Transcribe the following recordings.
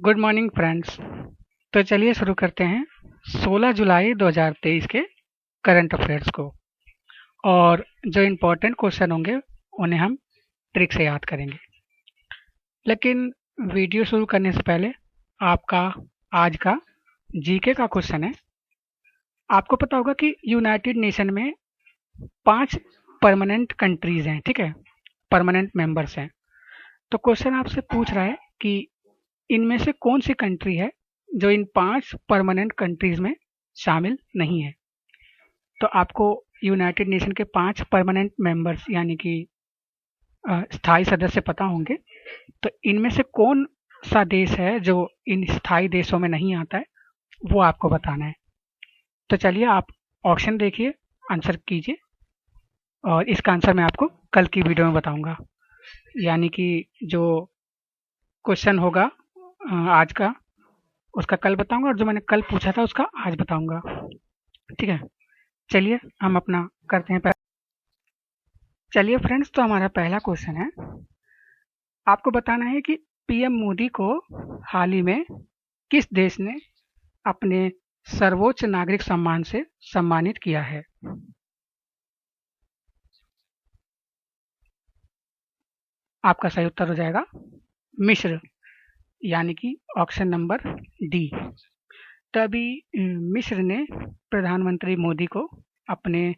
Good morning friends. तो चलिए शुरू करते हैं 16 जुलाई 2023 के करंट अफेयर्स को। और जो इम्पोर्टेंट क्वेश्चन होंगे उन्हें हम ट्रिक से याद करेंगे। लेकिन वीडियो शुरू करने से पहले आपका आज का जीके का क्वेश्चन है। आपको पता होगा कि यूनाइटेड नेशन में 5 परमानेंट कंट्रीज हैं, ठीक है, परमानेंट मेंबर्स हैं। तो क्वेश्चन आपसे पूछ रहा है कि इनमें से कौन सी कंट्री है जो इन 5 परमानेंट कंट्रीज में शामिल नहीं है। तो आपको यूनाइटेड नेशन के 5 परमानेंट मेंबर्स यानी कि स्थायी सदस्य पता होंगे। तो इनमें से कौन सा देश है जो इन स्थायी देशों में नहीं आता है, वो आपको बताना है। तो चलिए आप ऑप्शन देखिए, आंसर कीजिए और इसका आंसर मैं आपको कल की वीडियो में बताऊंगा। यानी कि जो क्वेश्चन होगा आज का, उसका कल बताऊंगा, और जो मैंने कल पूछा था उसका आज बताऊंगा। ठीक है, चलिए हम अपना करते हैं। चलिए फ्रेंड्स, तो हमारा पहला क्वेश्चन है, आपको बताना है कि पीएम मोदी को हाल ही में किस देश ने अपने सर्वोच्च नागरिक सम्मान से सम्मानित किया है। आपका सही उत्तर हो जाएगा मिस्र, यानी कि ऑप्शन नंबर डी। तभी मिस्र ने प्रधानमंत्री मोदी को अपने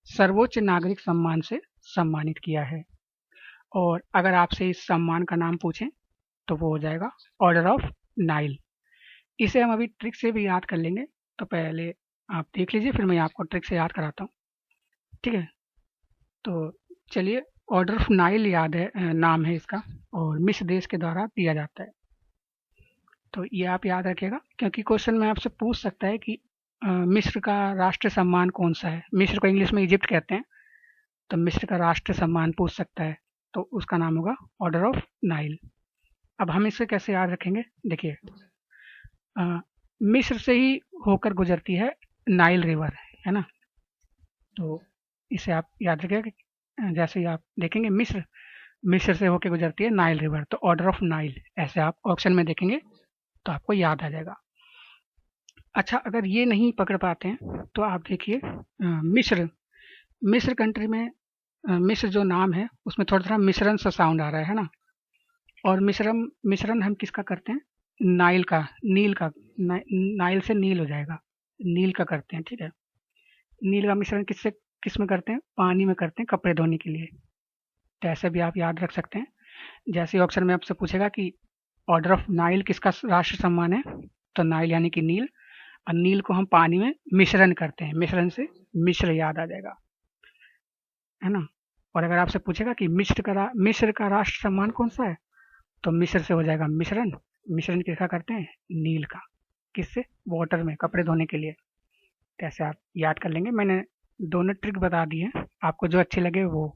सर्वोच्च नागरिक सम्मान से सम्मानित किया है। और अगर आपसे इस सम्मान का नाम पूछें तो वो हो जाएगा ऑर्डर ऑफ नाइल। इसे हम अभी ट्रिक से भी याद कर लेंगे। तो पहले आप देख लीजिए, फिर मैं आपको ट्रिक से याद कराता हूँ। ठीक है, तो चलिए, ऑर्डर ऑफ नाइल याद है, नाम है इसका, और मिस्र देश के द्वारा दिया जाता है। तो ये आप याद रखिएगा, क्योंकि क्वेश्चन में आपसे पूछ सकता है कि मिस्र का राष्ट्रीय सम्मान कौन सा है। मिस्र को इंग्लिश में इजिप्ट कहते हैं, तो मिस्र का राष्ट्रीय सम्मान पूछ सकता है, तो उसका नाम होगा ऑर्डर ऑफ नाइल। अब हम इसे कैसे याद रखेंगे, देखिए, मिस्र से ही होकर गुजरती है नाइल रिवर, है ना। तो इसे आप याद रखिएगा, जैसे ही आप देखेंगे मिस्र, मिस्र से होकर गुजरती है नाइल रिवर, तो ऑर्डर ऑफ नाइल ऐसे आप ऑप्शन में देखेंगे तो आपको याद आ जाएगा। अच्छा, अगर ये नहीं पकड़ पाते हैं तो आप देखिए, मिस्र, मिस्र कंट्री में मिस्र जो नाम है उसमें थोड़ा थोड़ा मिश्रण सा साउंड आ रहा है ना। और मिश्रण मिश्रण हम किसका करते हैं, नाइल का, नील का, नाइल से नील हो जाएगा, नील का करते हैं। ठीक है, नील का मिश्रण किससे किस में करते हैं, पानी में करते हैं कपड़े धोने के लिए। तो ऐसे भी आप याद रख सकते हैं। जैसे ऑप्शन में आपसे पूछेगा कि ऑर्डर ऑफ नाइल किसका राष्ट्र सम्मान है, तो नाइल यानी कि नील, और नील को हम पानी में मिश्रण करते हैं, मिश्रण से मिश्र याद आ जाएगा, है ना। और अगर आपसे पूछेगा कि मिस्र का राष्ट्र सम्मान कौन सा है, तो मिस्र से हो जाएगा मिश्रण, मिश्रण किसका करते हैं, नील का, किससे, वाटर में, कपड़े धोने के लिए। कैसे आप याद कर लेंगे। मैंने दोनों ट्रिक बता दी है, आपको जो अच्छी लगे वो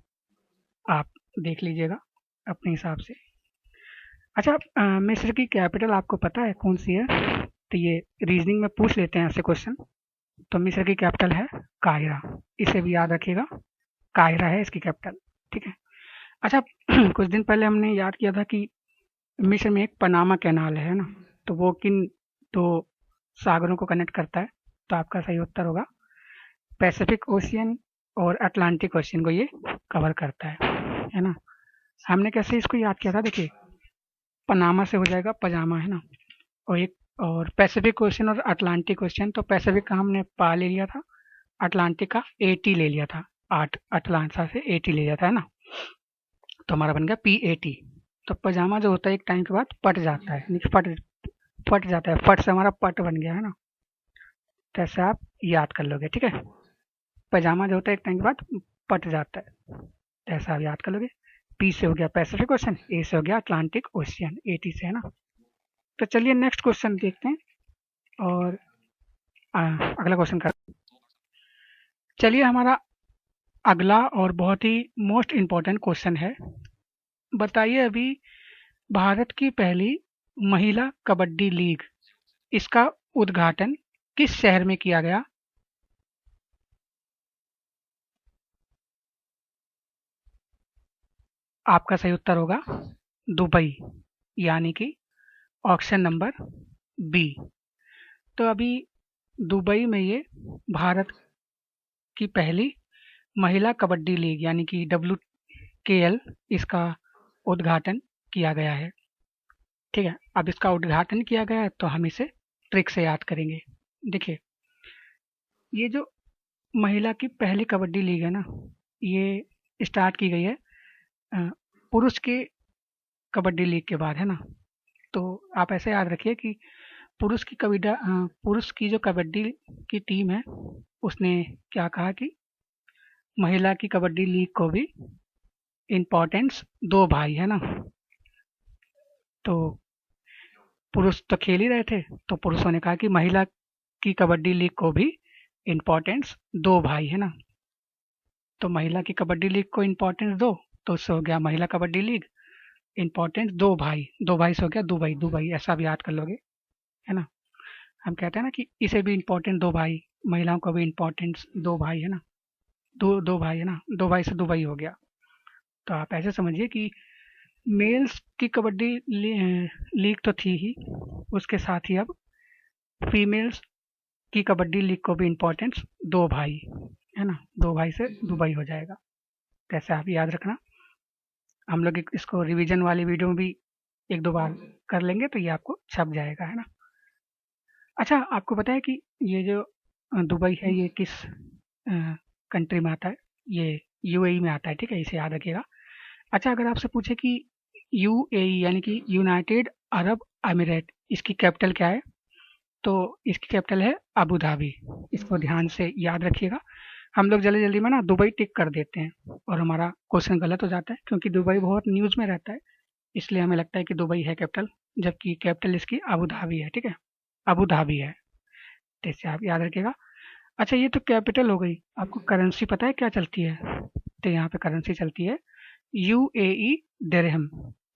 आप देख लीजिएगा अपने हिसाब से। अच्छा, मिस्र की कैपिटल आपको पता है कौन सी है, तो ये रीजनिंग में पूछ लेते हैं ऐसे क्वेश्चन। तो मिस्र की कैपिटल है काहिरा, इसे भी याद रखिएगा, काहिरा है इसकी कैपिटल। ठीक है। अच्छा, कुछ दिन पहले हमने याद किया था कि मिस्र में एक पनामा कैनाल है ना, तो वो किन दो सागरों को कनेक्ट करता है। तो आपका सही उत्तर होगा पैसिफिक ओशियन और अटलांटिक ओशियन को ये कवर करता है ना। हमने कैसे इसको याद किया था, देखिए, पनामा से हो जाएगा पजामा, है ना। और एक और पैसिफिक ओशियन और अटलांटिक ओशियन, तो पैसिफिक का हमने पा ले लिया था, अटलांटिक का एटी ले लिया था, आठ अटलांटा से एटी ले लिया था, है ना। तो हमारा बन गया PAT। तो पजामा जो होता है एक टाइम के बाद पट जाता है, यानी फट फट जाता है, फट से हमारा पट बन गया, है ना। तो ऐसे आप याद कर लोगे। ठीक है, पजामा जो होता है एक टाइम के बाद पट जाता है, तो ऐसा आप याद कर लोगे। P से हो गया पैसिफिक ओशन, A से हो गया अटलांटिक ओशियन, AT से, है ना। तो चलिए नेक्स्ट क्वेश्चन देखते हैं, और अगला क्वेश्चन कर। चलिए, हमारा अगला और बहुत ही मोस्ट इम्पोर्टेंट क्वेश्चन है, बताइए अभी भारत की पहली महिला कबड्डी लीग, इसका उद्घाटन किस शहर में किया गया। आपका सही उत्तर होगा दुबई, यानी कि ऑप्शन नंबर बी। तो अभी दुबई में ये भारत की पहली महिला कबड्डी लीग यानी कि WKL इसका उद्घाटन किया गया है। ठीक है, अब इसका उद्घाटन किया गया है तो हम इसे ट्रिक से याद करेंगे। देखिए, ये जो महिला की पहली कबड्डी लीग है ना, ये स्टार्ट की गई है पुरुष के कबड्डी लीग के बाद, है ना। तो आप ऐसे याद रखिए कि पुरुष की जो कबड्डी की टीम है उसने क्या कहा कि महिला की कबड्डी लीग को भी इम्पोर्टेंस दो भाई, है ना। तो पुरुष तो खेल ही रहे थे, तो पुरुषों ने कहा कि महिला की कबड्डी लीग को भी इम्पोर्टेंस दो भाई, है ना। तो महिला की कबड्डी लीग को इम्पोर्टेंस दो, तो उससे हो गया महिला कबड्डी लीग इम्पोर्टेंस दो भाई से हो गया दुबई, ऐसा भी याद कर लोगे, है ना। हम कहते हैं ना कि इसे भी इम्पोर्टेंट दो भाई, महिलाओं को भी इम्पोर्टेंस दो भाई, है ना। दो भाई, है ना, दो भाई से दुबई हो गया। तो आप ऐसे समझिए कि मेल्स की कबड्डी लीग तो थी ही, उसके साथ ही अब फीमेल्स की कबड्डी लीग को भी इम्पोर्टेंस दो भाई, है ना, दो भाई से दुबई हो जाएगा। कैसे आप याद रखना, हम लोग इसको रिवीजन वाली वीडियो में भी एक दो बार कर लेंगे तो ये आपको छप जाएगा, है ना। अच्छा, आपको पता है कि ये जो दुबई है ये किस कंट्री में आता है? ये UAE में आता है, ठीक है, इसे याद रखिएगा। अच्छा, अगर आपसे पूछे कि UAE यानी कि यूनाइटेड अरब अमीरात, इसकी कैपिटल क्या है? तो इसकी कैपिटल है अबू धाबी। इसको ध्यान से याद रखिएगा। हम लोग जल्दी जल्दी में ना दुबई टिक कर देते हैं और हमारा क्वेश्चन गलत हो जाता है, क्योंकि दुबई बहुत न्यूज़ में रहता है, इसलिए हमें लगता है कि दुबई है कैपिटल, जबकि कैपिटल इसकी अबू धाबी है। ठीक है, अबू धाबी है, तो इसे आप याद रखिएगा। अच्छा, ये तो कैपिटल हो गई। आपको करेंसी पता है क्या चलती है? तो यहाँ पे करेंसी चलती है UAE दिरहम,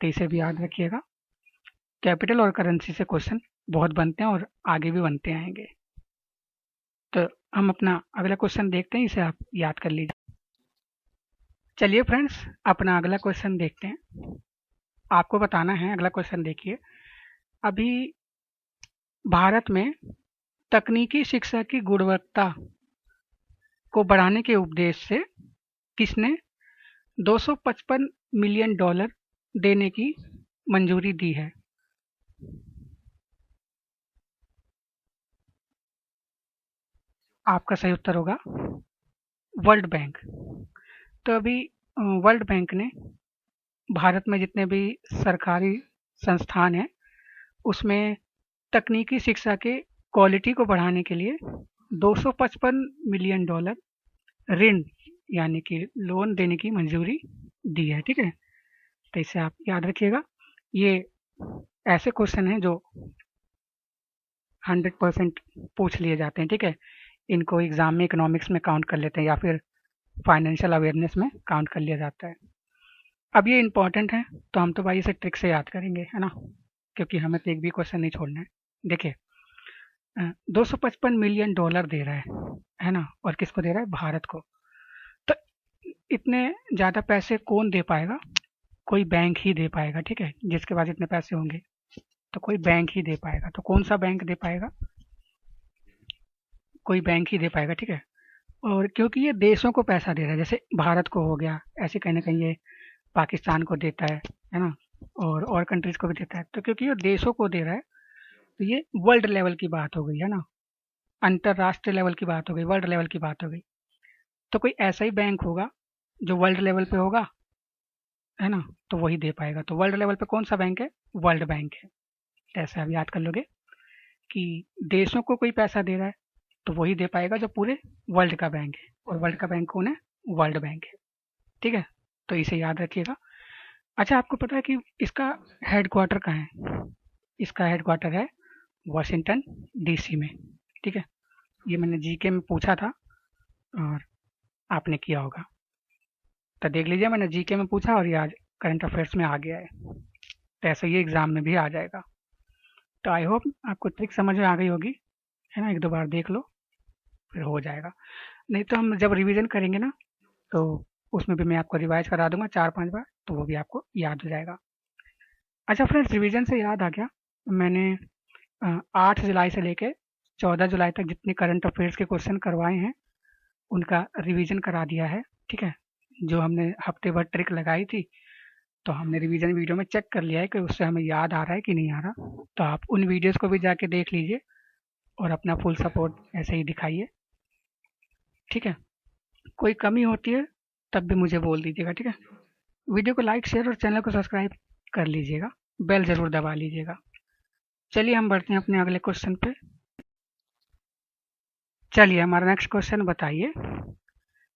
तो इसे भी याद रखिएगा। कैपिटल और करेंसी से क्वेश्चन बहुत बनते हैं और आगे भी बनते आएंगे। तो हम अपना अगला क्वेश्चन देखते हैं, इसे आप याद कर लीजिए। चलिए फ्रेंड्स, अपना अगला क्वेश्चन देखते हैं। आपको बताना है, अगला क्वेश्चन देखिए। अभी भारत में तकनीकी शिक्षा की गुणवत्ता को बढ़ाने के उद्देश्य से किसने $255 मिलियन देने की मंजूरी दी है? आपका सही उत्तर होगा वर्ल्ड बैंक। तो अभी वर्ल्ड बैंक ने भारत में जितने भी सरकारी संस्थान हैं उसमें तकनीकी शिक्षा के क्वालिटी को बढ़ाने के लिए $255 मिलियन ऋण यानी कि लोन देने की मंजूरी दी है। ठीक है, तो इसे आप याद रखिएगा। ये ऐसे क्वेश्चन हैं जो 100% पूछ लिए जाते हैं। ठीक है, इनको एग्जाम में इकोनॉमिक्स में काउंट कर लेते हैं या फिर फाइनेंशियल अवेयरनेस में काउंट कर लिया जाता है। अब ये इंपॉर्टेंट है तो हम तो भाई इसे ट्रिक से याद करेंगे, है ना, क्योंकि हमें तो एक भी क्वेश्चन नहीं छोड़ना है। देखिए, $255 मिलियन दे रहा है ना, और किसको दे रहा है? भारत को। तो इतने ज़्यादा पैसे कौन दे पाएगा? कोई बैंक ही दे पाएगा। ठीक है, जिसके पास इतने पैसे होंगे तो कोई बैंक ही दे पाएगा। तो कौन सा बैंक दे पाएगा? कोई बैंक ही दे पाएगा। ठीक है, और क्योंकि ये देशों को पैसा दे रहा है, जैसे भारत को हो गया, ऐसे कहीं ना कहीं ये पाकिस्तान को देता है ना, और कंट्रीज को भी देता है। तो क्योंकि ये देशों को दे रहा है तो ये वर्ल्ड लेवल की बात हो गई, है ना, अंतरराष्ट्रीय लेवल की बात हो गई, वर्ल्ड लेवल की बात हो गई। तो कोई ऐसा ही बैंक होगा जो वर्ल्ड लेवल पे होगा, है ना, तो वही दे पाएगा। तो वर्ल्ड लेवल पे कौन सा बैंक है? वर्ल्ड बैंक है। ऐसे आप याद कर लोगे कि देशों को कोई पैसा दे रहा है तो वही दे पाएगा जो पूरे वर्ल्ड का बैंक है, और वर्ल्ड का बैंक कौन है? वर्ल्ड बैंक है। ठीक है, तो इसे याद रखिएगा। अच्छा, आपको पता है कि इसका हेडक्वार्टर कहाँ है? इसका हेडक्वार्टर है वाशिंगटन DC में। ठीक है, ये मैंने GK में पूछा था और आपने किया होगा, तो देख लीजिए, मैंने GK में पूछा और ये आज करंट अफेयर्स में आ गया है, तो ऐसे ये एग्जाम में भी आ जाएगा। तो आई होप आपको ट्रिक समझ में आ गई होगी, है ना। एक दो बार देख लो फिर हो जाएगा, नहीं तो हम जब रिवीजन करेंगे ना तो उसमें भी मैं आपको रिवाइज करा दूंगा 4-5 बार, तो वो भी आपको याद हो जाएगा। अच्छा फ्रेंड्स, रिवीजन से याद आ गया, मैंने 8 जुलाई से लेके 14 जुलाई तक जितने करंट अफेयर्स के क्वेश्चन करवाए हैं उनका रिवीजन करा दिया है। ठीक है, जो हमने हफ्ते भर ट्रिक लगाई थी तो हमने रिवीजन वीडियो में चेक कर लिया है कि उससे हमें याद आ रहा है कि नहीं आ रहा। तो आप उन वीडियोस को भी जाके देख लीजिए और अपना फुल सपोर्ट ऐसे ही दिखाइए। ठीक है, कोई कमी होती है तब भी मुझे बोल दीजिएगा। ठीक है, वीडियो को लाइक शेयर और चैनल को सब्सक्राइब कर लीजिएगा, बेल जरूर दबा लीजिएगा। चलिए हम बढ़ते हैं अपने अगले क्वेश्चन पे। चलिए हमारा नेक्स्ट क्वेश्चन बताइए।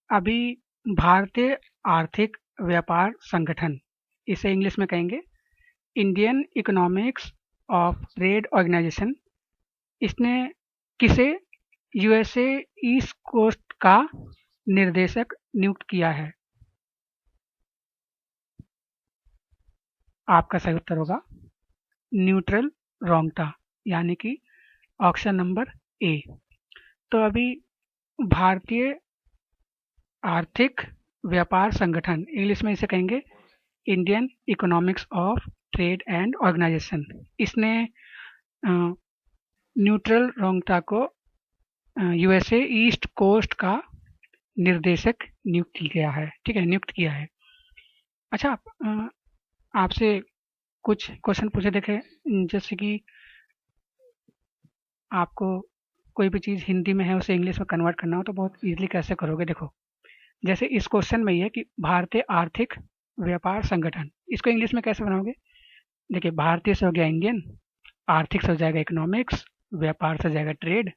अभी भारतीय आर्थिक व्यापार संगठन, इसे इंग्लिश में कहेंगे Indian economics of trade organization, इसने किसे यूएसए ईस्ट कोस्ट का निर्देशक नियुक्त किया है? आपका सही उत्तर होगा न्यूट्रल रोंगटा, यानी कि ऑप्शन नंबर ए। तो अभी भारतीय आर्थिक व्यापार संगठन, इंग्लिश में इसे कहेंगे Indian economics of trade and organization, इसने न्यूट्रल रोंगटा को यूएसए ईस्ट कोस्ट का निर्देशक नियुक्त किया है। ठीक है, नियुक्त किया है। अच्छा, आपसे कुछ क्वेश्चन पूछे देखे, जैसे कि आपको कोई भी चीज़ हिंदी में है उसे इंग्लिश में कन्वर्ट करना हो तो बहुत इजीली कैसे करोगे? देखो, जैसे इस क्वेश्चन में ये है कि भारतीय आर्थिक व्यापार संगठन, इसको इंग्लिश में कैसे बनाओगे? देखिए, भारतीय से हो गया इंडियन, आर्थिक से हो जाएगा इकोनॉमिक्स, व्यापार से हो जाएगा ट्रेड,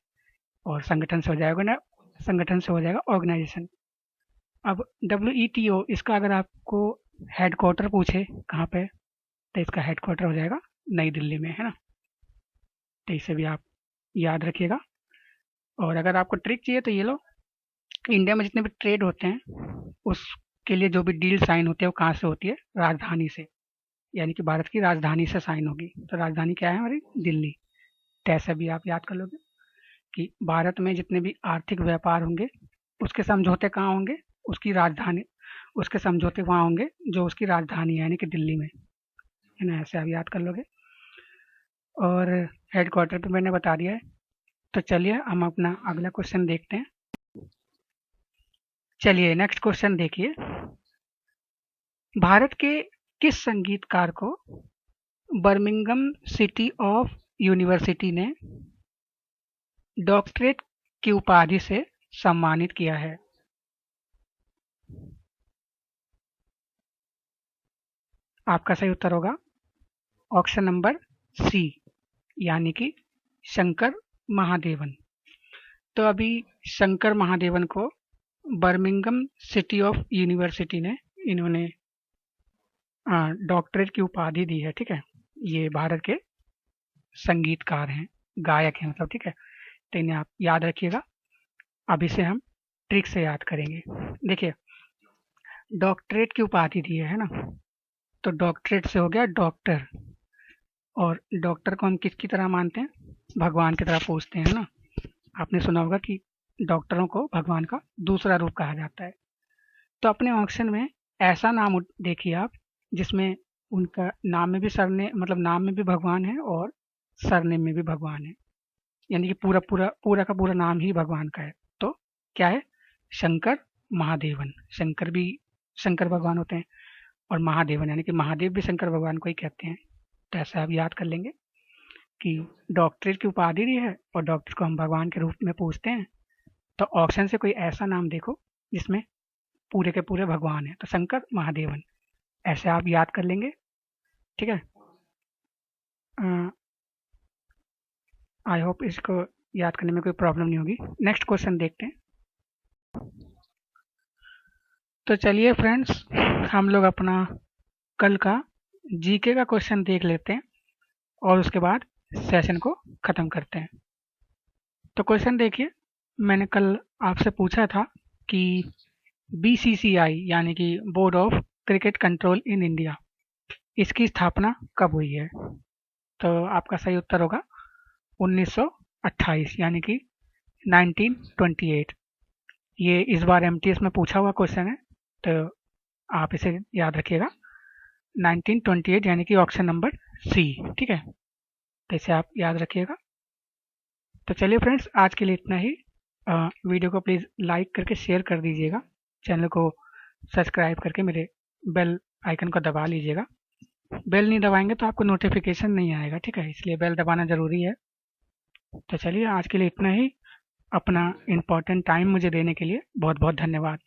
और संगठन से हो जाएगा ना, संगठन से हो जाएगा ऑर्गेनाइजेशन। अब WTO, इसका अगर आपको हेडक्वार्टर पूछे कहाँ पे, तो इसका हेडक्वार्टर हो जाएगा नई दिल्ली में, है ना। तो इसे भी आप याद रखिएगा। और अगर आपको ट्रिक चाहिए तो ये लो, इंडिया में जितने भी ट्रेड होते हैं उसके लिए जो भी डील साइन होती है वो कहाँ से होती है? राजधानी से, यानी कि भारत की राजधानी से साइन होगी। तो राजधानी क्या है हमारी? दिल्ली। तो ऐसा भी आप याद कर लोगे कि भारत में जितने भी आर्थिक व्यापार होंगे उसके समझौते कहाँ होंगे? उसकी राजधानी, उसके समझौते वहाँ होंगे जो उसकी राजधानी है, यानी कि दिल्ली में, है ना। ऐसे आप याद कर लोगे। और हेडक्वार्टर पे मैंने बता दिया है। तो चलिए हम अपना अगला क्वेश्चन देखते हैं। चलिए नेक्स्ट क्वेश्चन देखिए। भारत के किस संगीतकार को बर्मिंघम सिटी ऑफ यूनिवर्सिटी ने डॉक्टरेट की उपाधि से सम्मानित किया है? आपका सही उत्तर होगा ऑप्शन नंबर सी, यानी कि शंकर महादेवन। तो अभी शंकर महादेवन को बर्मिंघम सिटी ऑफ यूनिवर्सिटी ने इन्होंने डॉक्टरेट की उपाधि दी है। ठीक है, ये भारत के संगीतकार हैं, गायक हैं मतलब। ठीक है, तो इन्हें आप याद रखिएगा। अब इसे हम ट्रिक से याद करेंगे। देखिए, डॉक्टरेट की उपाधि दी है ना, तो डॉक्टरेट से हो गया डॉक्टर, और डॉक्टर को हम किसकी तरह मानते हैं? भगवान की तरह पूजते हैं ना। आपने सुना होगा कि डॉक्टरों को भगवान का दूसरा रूप कहा जाता है। तो अपने ऑप्शन में ऐसा नाम देखिए आप जिसमें उनका नाम में भी सरने, मतलब नाम में भी भगवान है और सरनेम में भी भगवान है, यानी कि पूरा का पूरा नाम ही भगवान का है। तो क्या है? शंकर महादेवन। शंकर भी शंकर भगवान होते हैं और महादेवन यानी कि महादेव भी शंकर भगवान को ही कहते हैं। तो ऐसा आप याद कर लेंगे कि डॉक्टरेट की उपाधि दी है और डॉक्टर को हम भगवान के रूप में पूजते हैं। तो ऑप्शन से कोई ऐसा नाम देखो जिसमें पूरे के पूरे भगवान है, तो शंकर महादेवन, ऐसे आप याद कर लेंगे। ठीक है, आई होप इसको याद करने में कोई प्रॉब्लम नहीं होगी। नेक्स्ट क्वेश्चन देखते हैं। तो चलिए फ्रेंड्स, हम लोग अपना कल का जीके का क्वेश्चन देख लेते हैं और उसके बाद सेशन को ख़त्म करते हैं। तो क्वेश्चन देखिए, मैंने कल आपसे पूछा था कि BCCI यानी कि board of cricket control in India, इसकी स्थापना कब हुई है? तो आपका सही उत्तर होगा 1928, यानी कि 1928। ये इस बार MTS में पूछा हुआ क्वेश्चन है, तो आप इसे याद रखिएगा 1928, यानी कि ऑप्शन नंबर सी। ठीक है, तो इसे आप याद रखिएगा। तो चलिए फ्रेंड्स, आज के लिए इतना ही। वीडियो को प्लीज़ लाइक करके शेयर कर दीजिएगा। चैनल को सब्सक्राइब करके मेरे बेल आइकन को दबा लीजिएगा। बेल नहीं दबाएंगे तो आपको नोटिफिकेशन नहीं आएगा, ठीक है, इसलिए बेल दबाना ज़रूरी है। तो चलिए, आज के लिए इतना ही। अपना इम्पोर्टेंट टाइम मुझे देने के लिए बहुत बहुत धन्यवाद।